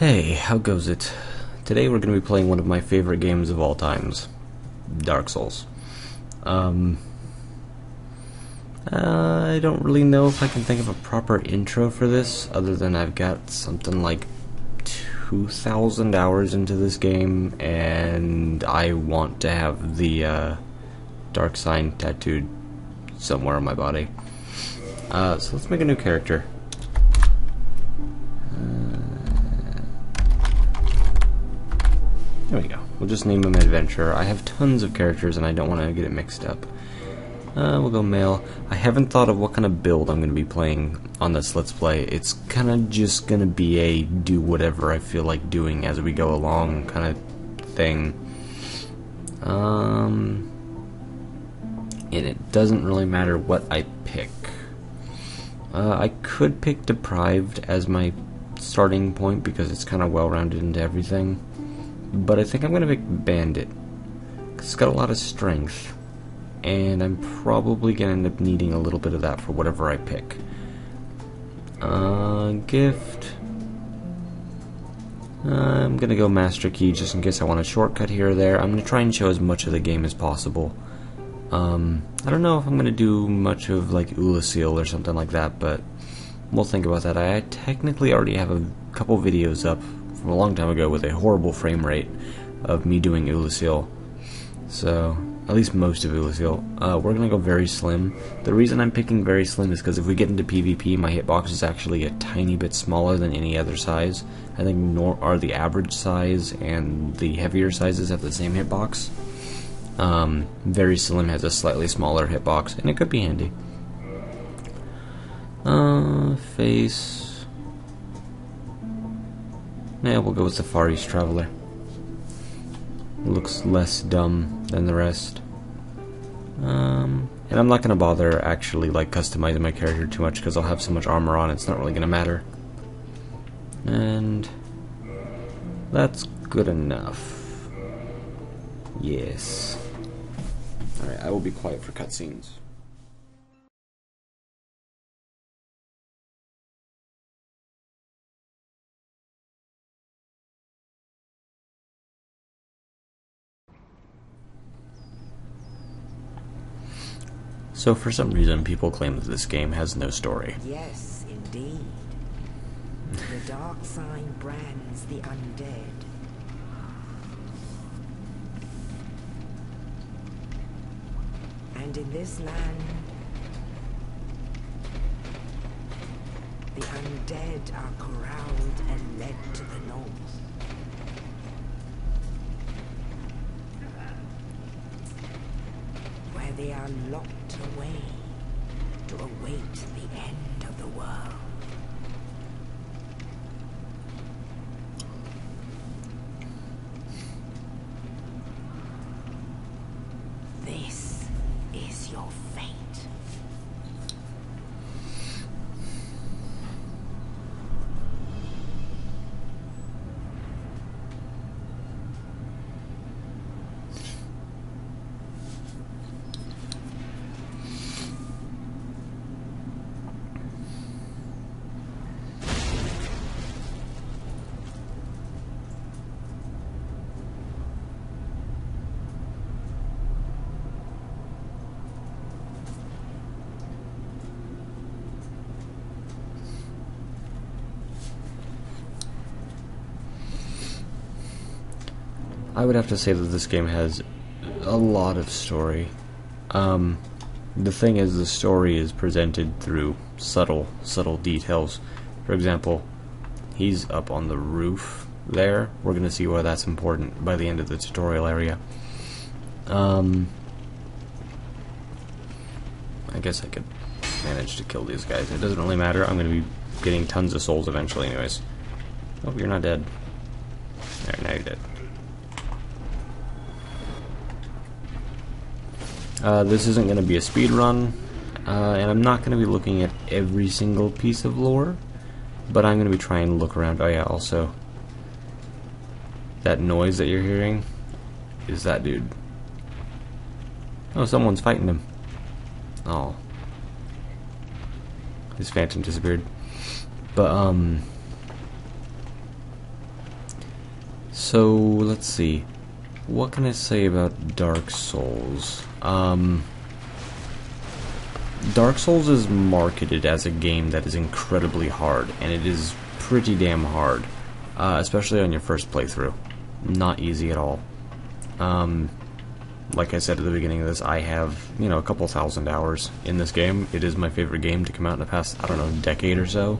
Hey, how goes it? Today we're going to be playing one of my favorite games of all times, Dark Souls. I don't really know if I can think of a proper intro for this, other than I've got something like 2,000 hours into this game, and I want to have the dark sign tattooed somewhere on my body. So let's make a new character. There we go. We'll just name him Adventurer. I have tons of characters and I don't want to get it mixed up. We'll go male. I haven't thought of what kind of build I'm going to be playing on this Let's Play. It's kind of just going to be a do whatever I feel like doing as we go along kind of thing. And it doesn't really matter what I pick. I could pick Deprived as my starting point because it's kind of well-rounded into everything. But I think I'm going to pick Bandit, because it's got a lot of strength, and I'm probably going to end up needing a little bit of that for whatever I pick. Gift. I'm going to go Master Key just in case I want a shortcut here or there. I'm going to try and show as much of the game as possible. I don't know if I'm going to do much of like Oolacile or something like that, but we'll think about that. I technically already have a couple videos up from a long time ago with a horrible frame rate of me doing Oolacile. So, at least most of Oolacile. We're going to go very slim. The reason I'm picking very slim is because if we get into PvP, my hitbox is actually a tiny bit smaller than any other size. I think the average size and the heavier sizes have the same hitbox. Very slim has a slightly smaller hitbox, and it could be handy. Face. Yeah, we'll go with the Far East Traveler. Looks less dumb than the rest. And I'm not going to bother actually like customizing my character too much because I'll have so much armor on, it's not really going to matter. And that's good enough. Yes. Alright, I will be quiet for cutscenes. So for some reason, people claim that this game has no story. Yes, indeed. The dark sign brands the undead. And in this land, the undead are corralled and led to the north. Where they are locked away to await the end of the world. This is your fate. I would have to say that this game has a lot of story. The thing is, the story is presented through subtle details. For example, he's up on the roof there. We're going to see why that's important by the end of the tutorial area. I guess I could manage to kill these guys. It doesn't really matter. I'm going to be getting tons of souls eventually anyways. Oh, you're not dead. There, now you're dead. This isn't going to be a speed run, and I'm not going to be looking at every single piece of lore, but I'm going to be trying to look around. Oh yeah, also, that noise that you're hearing is that dude. Oh, someone's fighting him. Oh. His phantom disappeared. But, So, let's see. What can I say about Dark Souls? Dark Souls is marketed as a game that is incredibly hard, and it is pretty damn hard, especially on your first playthrough. Not easy at all. Like I said at the beginning of this, I have, a couple thousand hours in this game. It is my favorite game to come out in the past, I don't know, decade or so.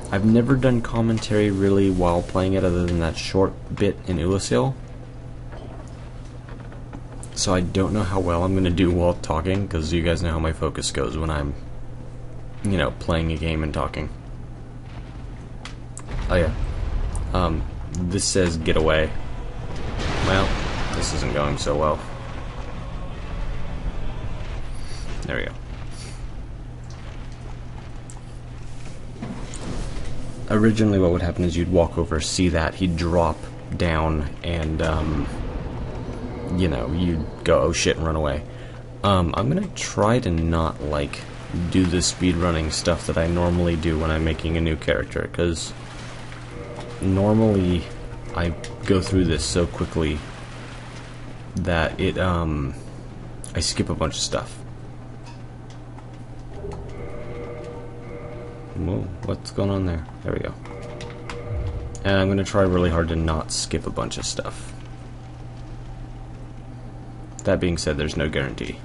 I've never done commentary really while playing it other than that short bit in Ulasil. So I don't know how well I'm going to do while talking, because you guys know how my focus goes when I'm, playing a game and talking. Oh yeah. This says get away. Well, this isn't going so well. There we go. Originally what would happen is you'd walk over, see that, he'd drop down, and, you'd go, oh shit, and run away. I'm gonna try to not, do the speedrunning stuff that I normally do when I'm making a new character, because normally I go through this so quickly that I skip a bunch of stuff. Whoa, what's going on there? There we go. And I'm going to try really hard to not skip a bunch of stuff. That being said, there's no guarantee.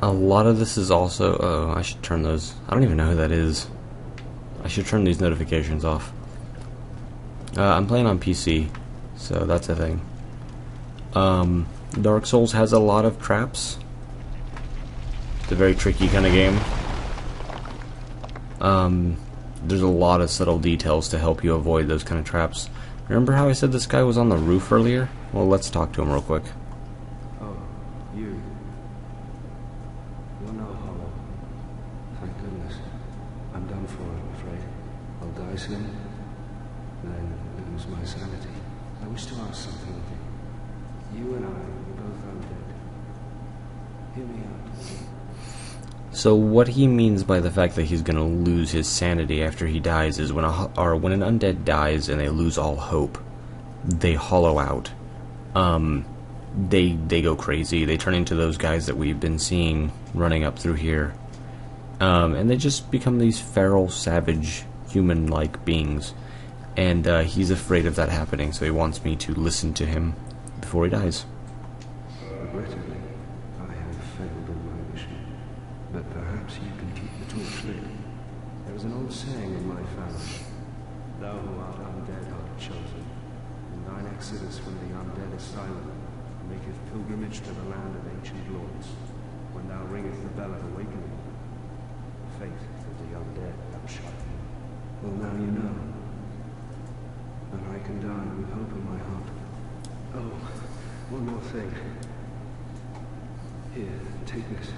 A lot of this is also... Oh, I should turn those... I don't even know who that is. I should turn these notifications off. I'm playing on PC, so that's a thing. Dark Souls has a lot of traps. It's a very tricky kind of game. There's a lot of subtle details to help you avoid those kind of traps. Remember how I said this guy was on the roof earlier? Well, let's talk to him real quick. Oh, you. You're no hollow. Thank goodness. I'm done for, I'm afraid. I'll die soon, then lose my sanity. I wish to ask something of you. You and I, we're both undead. Hear me out. So what he means by the fact that he's gonna lose his sanity after he dies is when when an undead dies and they lose all hope, they hollow out. They go crazy. They turn into those guys that we've been seeing running up through here, and they just become these feral, savage, human-like beings. And he's afraid of that happening, so he wants me to listen to him before he dies. Regrettably, I have failed in my mission, but perhaps you can keep the torch lit. There is an old saying in my family: "Thou who art undead art chosen, and thine exodus from the undead asylum maketh pilgrimage to the land of ancient lords. When thou ringest the bell of awakening, the fate of the undead thou shalt know." Well, now you know. And I can die with hope in my heart. Oh, one more thing. Here, take this.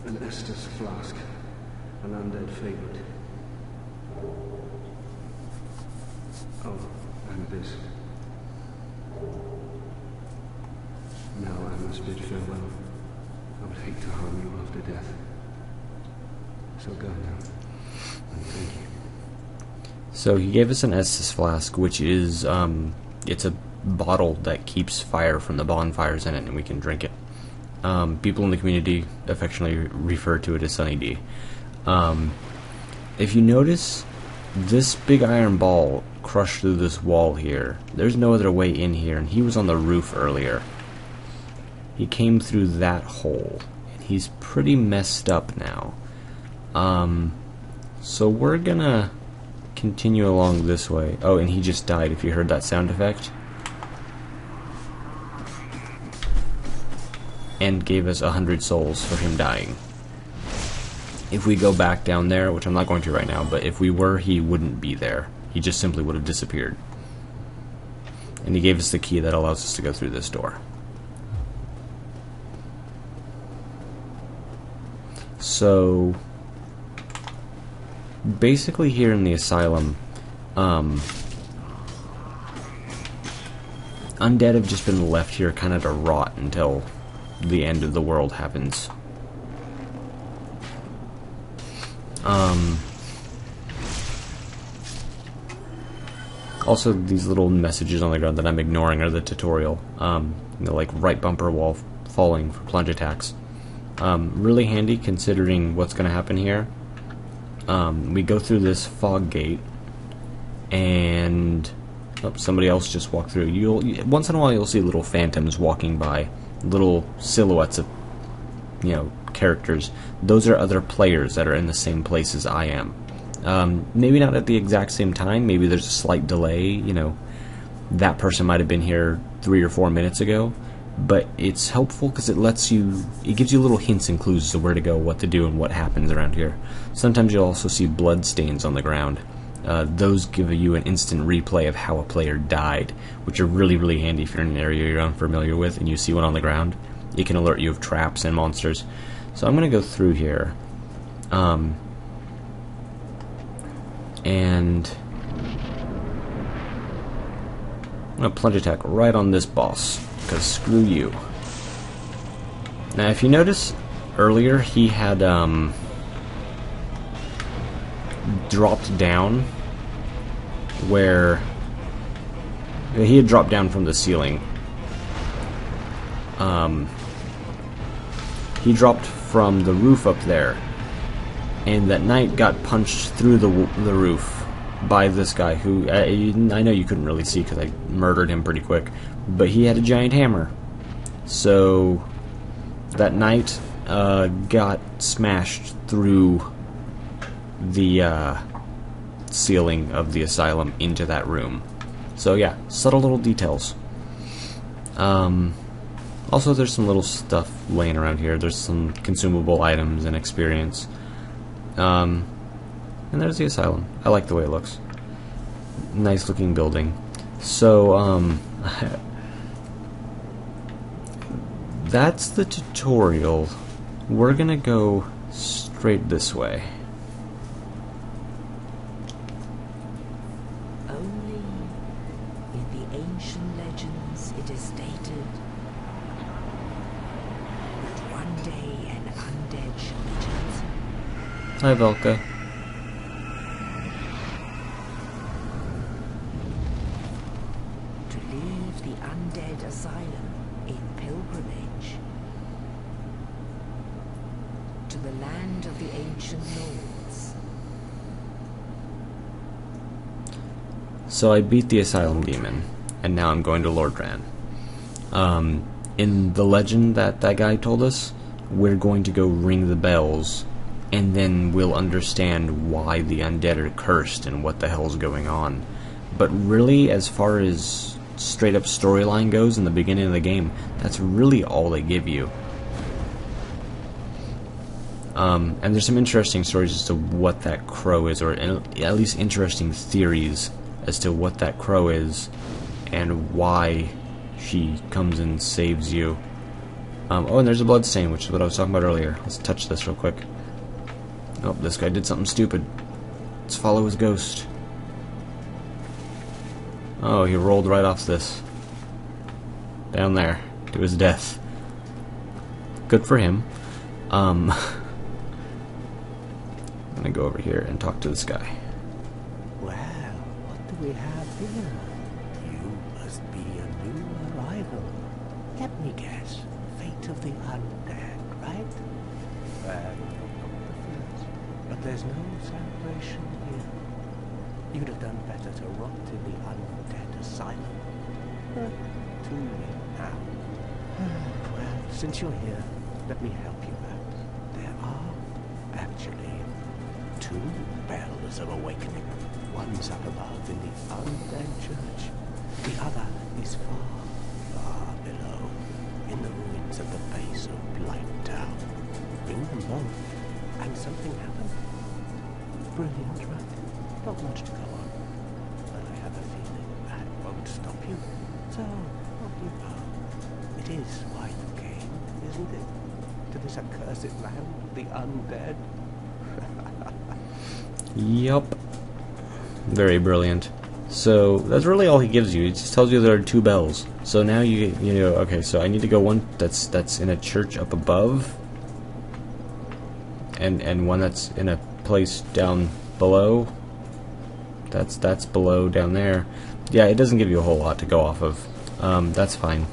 An Estus flask. An undead favorite. Oh, and this. Now I must bid farewell. I would hate to harm you after death. So go now. And thank you. So he gave us an Estus flask, which is, it's a bottle that keeps fire from the bonfires in it, and we can drink it. People in the community affectionately refer to it as Sunny D. If you notice, this big iron ball crushed through this wall here. There's no other way in here, and he was on the roof earlier. He came through that hole, and he's pretty messed up now. So we're gonna continue along this way. Oh, and he just died, if you heard that sound effect. And gave us 100 souls for him dying. If we go back down there, which I'm not going to right now, but if we were, he wouldn't be there. He just simply would have disappeared. And he gave us the key that allows us to go through this door. So basically here in the asylum, undead have just been left here kind of to rot until the end of the world happens. Also, these little messages on the ground that I'm ignoring are the tutorial. Like right bumper while falling for plunge attacks. Really handy considering what's going to happen here. We go through this fog gate, and somebody else just walked through. Once in a while you'll see little phantoms walking by, little silhouettes of, characters. Those are other players that are in the same place as I am. Maybe not at the exact same time. Maybe there's a slight delay. That person might have been here 3 or 4 minutes ago. But it's helpful because it gives you little hints and clues as to where to go, what to do, and what happens around here. Sometimes you'll also see blood stains on the ground. Those give you an instant replay of how a player died, which are really, really handy if you're in an area you're unfamiliar with and you see one on the ground. It can alert you of traps and monsters. So I'm going to go through here. And I'm going to plunge attack right on this boss, because screw you. Now, if you notice, earlier he had dropped down where he had dropped down from the ceiling. He dropped from the roof up there, and that knight got punched through the roof by this guy who I know you couldn't really see because I murdered him pretty quick, but he had a giant hammer. So that knight got smashed through the ceiling of the asylum into that room. So yeah, subtle little details. Also, there's some little stuff laying around here. There's some consumable items and experience. And there's the asylum. I like the way it looks. Nice looking building. So, that's the tutorial. We're gonna go straight this way. Only in the ancient legends it is stated that one day an undead shall be chosen. Hi, Velka. To leave the undead asylum in pilgrimage to the land of the ancient lords. So I beat the asylum demon, and now I'm going to Lordran. In the legend that guy told us, we're going to go ring the bells, and then we'll understand why the undead are cursed and what the hell's going on. But really, as far as straight up storyline goes in the beginning of the game, that's really all they give you. And there's some interesting stories as to what that crow is, or at least interesting theories as to what that crow is and why she comes and saves you. Oh, and there's a blood stain, which is what I was talking about earlier. Let's touch this real quick. Oh, this guy did something stupid. Let's follow his ghost. Oh, he rolled right off this. Down there, to his death. Good for him. I'm gonna go over here and talk to this guy. Well, what do we have here? You must be a new arrival. Let me guess. Fate of the undead, right? Well, not the first. But there's no celebration here. You'd have done better to rot in the undead asylum. Too late now. Well, since you're here, let me help you out. There are, actually, 2 bells of awakening. One's up above in the undead church. The other is far, far below, in the ruins of the base of Blight Town. Ring them both, and something happens. Brilliant, right? Not much to go on. But I have a feeling that won't stop you. So, off you go. It is quite the game, isn't it? To this accursed land of the undead. Yup. Very brilliant. So that's really all he gives you. He just tells you there are 2 bells. So now you know. Okay, so I need to go one that's in a church up above, and one that's in a place down below. That's below down there. Yeah, it doesn't give you a whole lot to go off of. That's fine.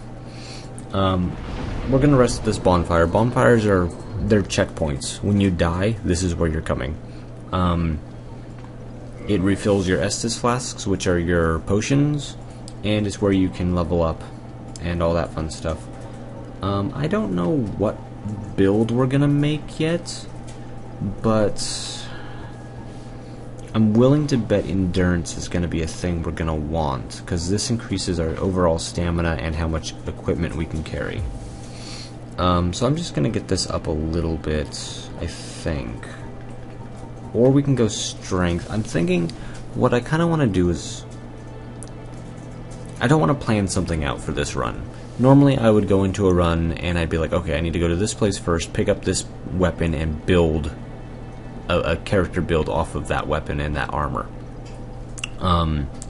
We're gonna rest at this bonfire. Bonfires they're checkpoints. When you die, this is where you're coming. It refills your Estus flasks, which are your potions, and it's where you can level up and all that fun stuff. I don't know what build we're gonna make yet, but I'm willing to bet endurance is gonna be a thing we're gonna want, because this increases our overall stamina and how much equipment we can carry. So I'm just gonna get this up a little bit, I think. Or we can go strength. I'm thinking what I kind of want to do is I don't want to plan something out for this run. Normally I would go into a run and I'd be like, okay, I need to go to this place first, pick up this weapon, and build a character build off of that weapon and that armor.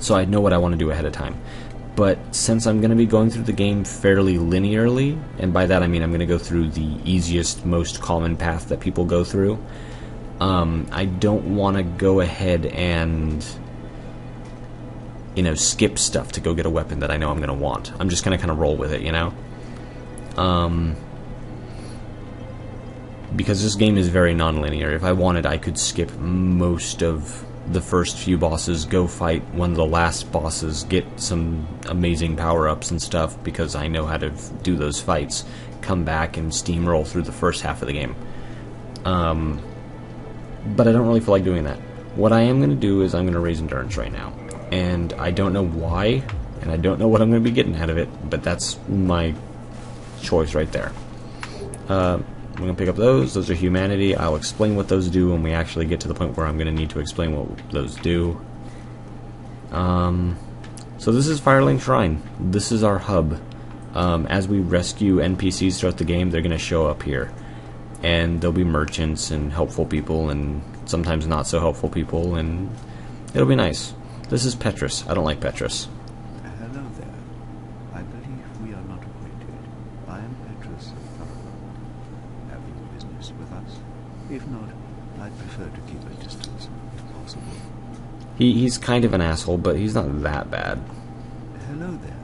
So I know what I want to do ahead of time. But since I'm going to be going through the game fairly linearly, and by that I mean I'm going to go through the easiest, most common path that people go through, I don't want to go ahead and, skip stuff to go get a weapon that I know I'm going to want. I'm just going to kind of roll with it, because this game is very non-linear. If I wanted, I could skip most of the first few bosses, go fight one of the last bosses, get some amazing power-ups and stuff, because I know how to do those fights, come back and steamroll through the first half of the game. But I don't really feel like doing that. What I am going to do is I'm going to raise endurance right now. And I don't know why, and I don't know what I'm going to be getting out of it, but that's my choice right there. I'm going to pick up those. Those are humanity. I'll explain what those do when we actually get to the point where I'm going to need to explain what those do. So this is Firelink Shrine. This is our hub. As we rescue NPCs throughout the game, they're going to show up here. And there'll be merchants and helpful people and sometimes not so helpful people, and it'll be nice. This is Petrus. I don't like Petrus. Hello there. I believe we are not acquainted. I am Petrus of Thunderland. Have you business with us? If not, I'd prefer to keep a distance, if possible. He's kind of an asshole, but he's not that bad. Hello there.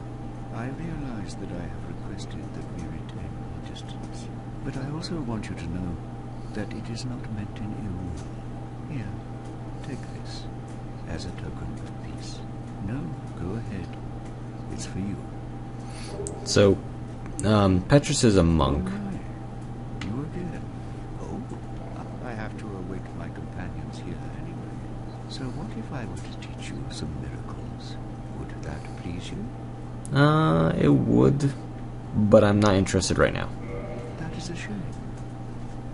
I realize that I have requested that we retain our distance, but I also want you to know that it is not meant in ill will. Here, take this, as a token of peace. No, go ahead. It's for you. So, Petrus is a monk. Right. You again. Oh, I have to await my companions here anyway. So what if I were to teach you some miracles? Would that please you? It would, but I'm not interested right now. That is a shame.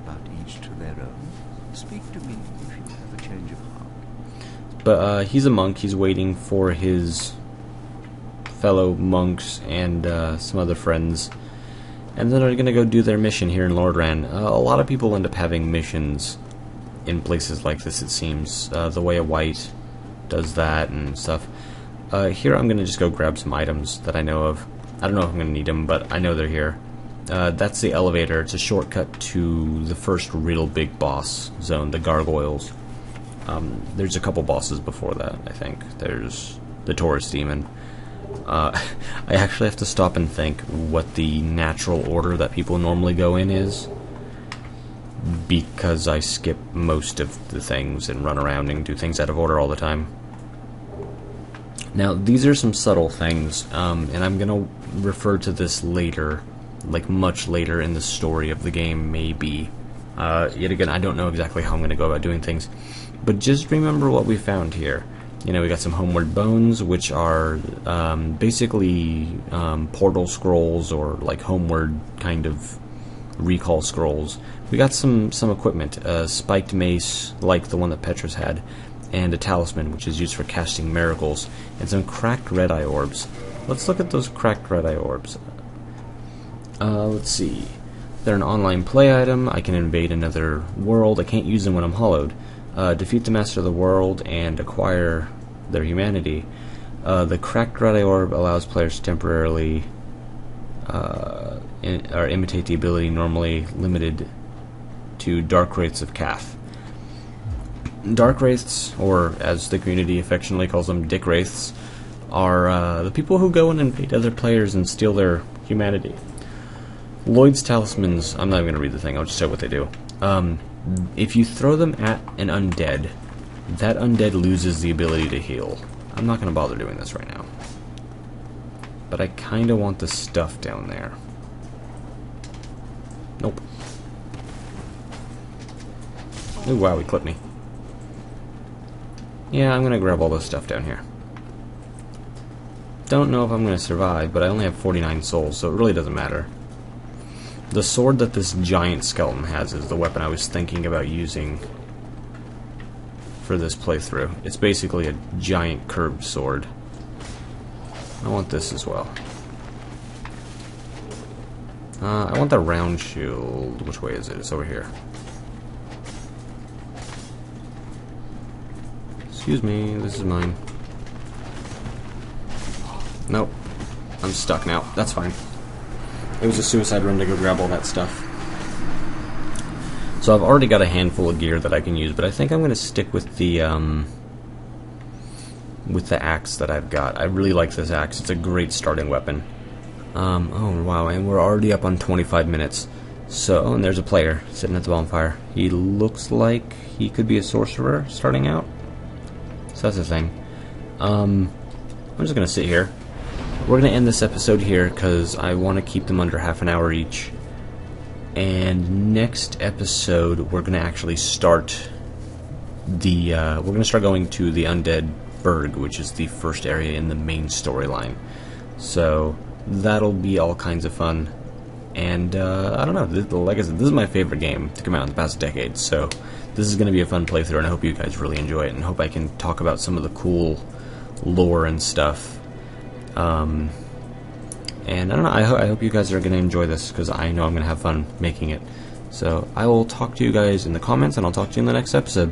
But each to their own. Speak to me if you have a change of heart. But he's a monk. He's waiting for his fellow monks and some other friends, and then they're going to go do their mission here in Lordran. A lot of people end up having missions in places like this, it seems. The Way of White does that and stuff. Here I'm going to just go grab some items that I know of. I don't know if I'm going to need them, but I know they're here. That's the elevator. It's a shortcut to the first real big boss zone, the Gargoyles. There's a couple bosses before that, I think. There's the Taurus Demon. I actually have to stop and think what the natural order that people normally go in is, because I skip most of the things and run around and do things out of order all the time. Now, these are some subtle things, and I'm going to refer to this later, like much later in the story of the game, maybe. Yet again, I don't know exactly how I'm going to go about doing things, but just remember what we found here. We got some Homeward Bones, which are basically portal scrolls, or like Homeward kind of recall scrolls. We got some equipment, a spiked mace like the one that Petrus had, and a talisman, which is used for casting miracles, and some cracked red-eye orbs. Let's look at those cracked red-eye orbs. Let's see. They're an online play item. I can invade another world. I can't use them when I'm hollowed. Defeat the master of the world and acquire their humanity. The cracked red eye orb allows players to temporarily or imitate the ability normally limited to Dark Wraiths of Kath. Dark Wraiths, or as the community affectionately calls them, Dick Wraiths, are the people who go in and invade other players and steal their humanity. Lloyd's Talismans, I'm not even going to read the thing, I'll just say what they do. If you throw them at an undead, that undead loses the ability to heal. I'm not going to bother doing this right now. But I kind of want the stuff down there. Nope. Ooh, wow, he clipped me. Yeah, I'm going to grab all this stuff down here. Don't know if I'm going to survive, but I only have 49 souls, so it really doesn't matter. The sword that this giant skeleton has is the weapon I was thinking about using for this playthrough. It's basically a giant curved sword. I want this as well. I want the round shield. Which way is it? It's over here. Excuse me, this is mine. Nope. I'm stuck now. That's fine. It was a suicide run to go grab all that stuff. So I've already got a handful of gear that I can use, but I think I'm going to stick with the axe that I've got. I really like this axe. It's a great starting weapon. Oh wow, and we're already up on 25 minutes. So, and there's a player sitting at the bonfire. He looks like he could be a sorcerer starting out. So that's the thing. I'm just going to sit here. We're going to end this episode here because I want to keep them under half an hour each. And next episode, we're going to actually start the, we're going to start going to the Undead Burg, which is the first area in the main storyline. So, that'll be all kinds of fun. And, I don't know, like I said, this is my favorite game to come out in the past decade, so this is going to be a fun playthrough, and I hope you guys really enjoy it, and hope I can talk about some of the cool lore and stuff. And I don't know, I hope you guys are going to enjoy this, because I know I'm going to have fun making it. So, I will talk to you guys in the comments, and I'll talk to you in the next episode.